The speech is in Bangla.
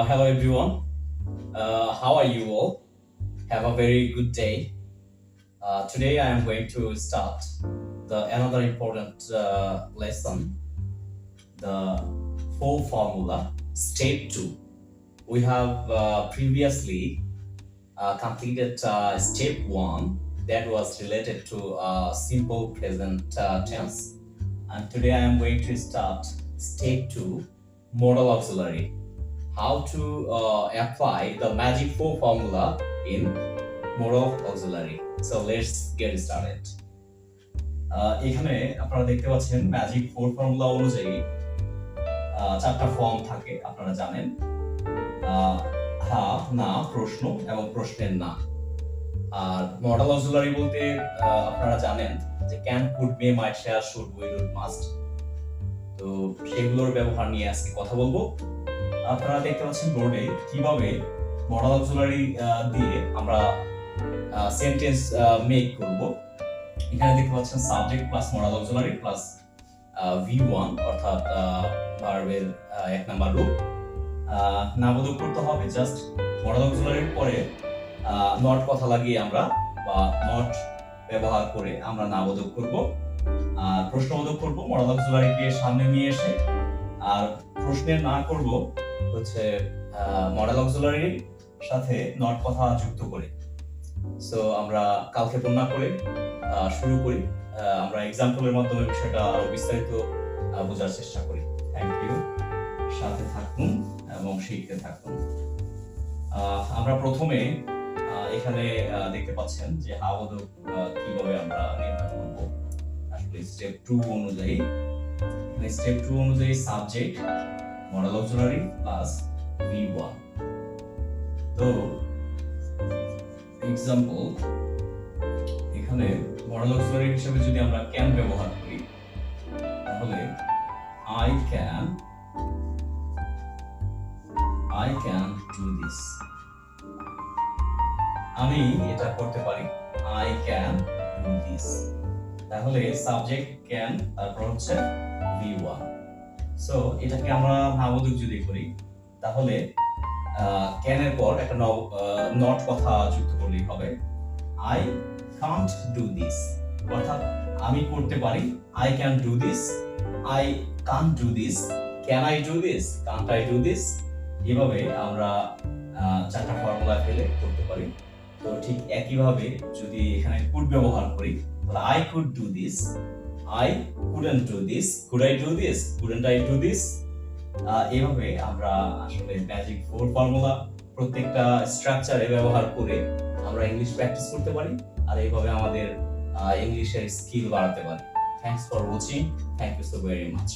Hello everyone. How are you all? Have a very good day. Today I am going to start the another important lesson, the four formula, step 2. We have previously completed step 1 that was related to simple present tense, and today I am going to start step 2, modal auxiliary. How to apply the magic 4 formula in modal auxiliary. So let's get started. এখানে আপনারা দেখতে পাচ্ছেন ম্যাজিক 4 ফর্মুলা অনুযায়ী চারটা ফর্ম থাকে, আপনারা জানেন। হ্যাঁ, না, প্রশ্ন এবং প্রশ্নের না। আর মডাল অক্সিলারি বলতে আপনারা জানেন যে can, could, may, might, shall, should, will, would, must. তো সেগুলোর ব্যবহার নিয়ে আজকে কথা বলবো। আপনারা দেখতে পাচ্ছেন বোর্ডে কিভাবে মডাল অক্সিলারি দিয়ে আমরা সেন্টেন্স মেক করব। এখানে দেখতে পাচ্ছেন subject plus modal auxiliary plus V1 অর্থাৎ ভার্বের এক নাম্বার রূপ। নাবোধক করতে হবে জাস্ট মডাল অক্সিলারির পরে নট কথা লাগিয়ে আমরা বা নট ব্যবহার করে আমরা নাবোধক করব, আর প্রশ্নবোধক করব মডাল অক্সিলারিকে সামনে নিয়ে এসে, আর প্রশ্নের না করব হচ্ছে মডেল অক্সিলারির সাথে নট কথা যুক্ত করে। সো আমরা কালক্ষেপণ না করে শুরু করি। আমরা এক্সাম্পলের মাধ্যমে বিষয়টা আরো বিস্তারিত বোঝার চেষ্টা করি। থ্যাংক ইউ, সাথে থাকুন এবং শিখতে থাকুন। আমরা প্রথমে এখানে দেখতে পাচ্ছেন যে আবোধক কিভাবে আমরা নির্ণয় করব। আসলে স্টেপ 2 অনুযায়ী subject modal auxiliary plus V1। তো এক্সাম্পল, এখানে মডেল অক্সিলারি হিসেবে যদি আমরা ক্যান ব্যবহার করি তাহলে I can do this, আমি এটা করতে পারি। I can do this, তাহলে সাবজেক্ট ক্যান, তারপর হচ্ছে V1। সো এটাকে আমরা নাবোধক যদি করি তাহলে ক্যানের পর একটা নট কথা যুক্ত করলেই হবে। I can't do this, অর্থাৎ আমি করতে পারি। I can do this, I can't do this, can I do this, can't I do this, এভাবে আমরা চারটা ফর্মুলা ফেলে করতে পারি। তো ঠিক একইভাবে যদি এখানে কুড ব্যবহার করি তাহলে I could do this, I couldn't do this, could I do this, couldn't I do this, এইভাবে আমরা আসলে ম্যাজিক 4 ফর্মুলা প্রত্যেকটা স্ট্রাকচারে ব্যবহার করে আমরা ইংলিশ প্র্যাকটিস করতে পারি, আর এইভাবে আমাদের ইংলিশের স্কিল বাড়াতে পারি। Thanks for watching, thank you so very much.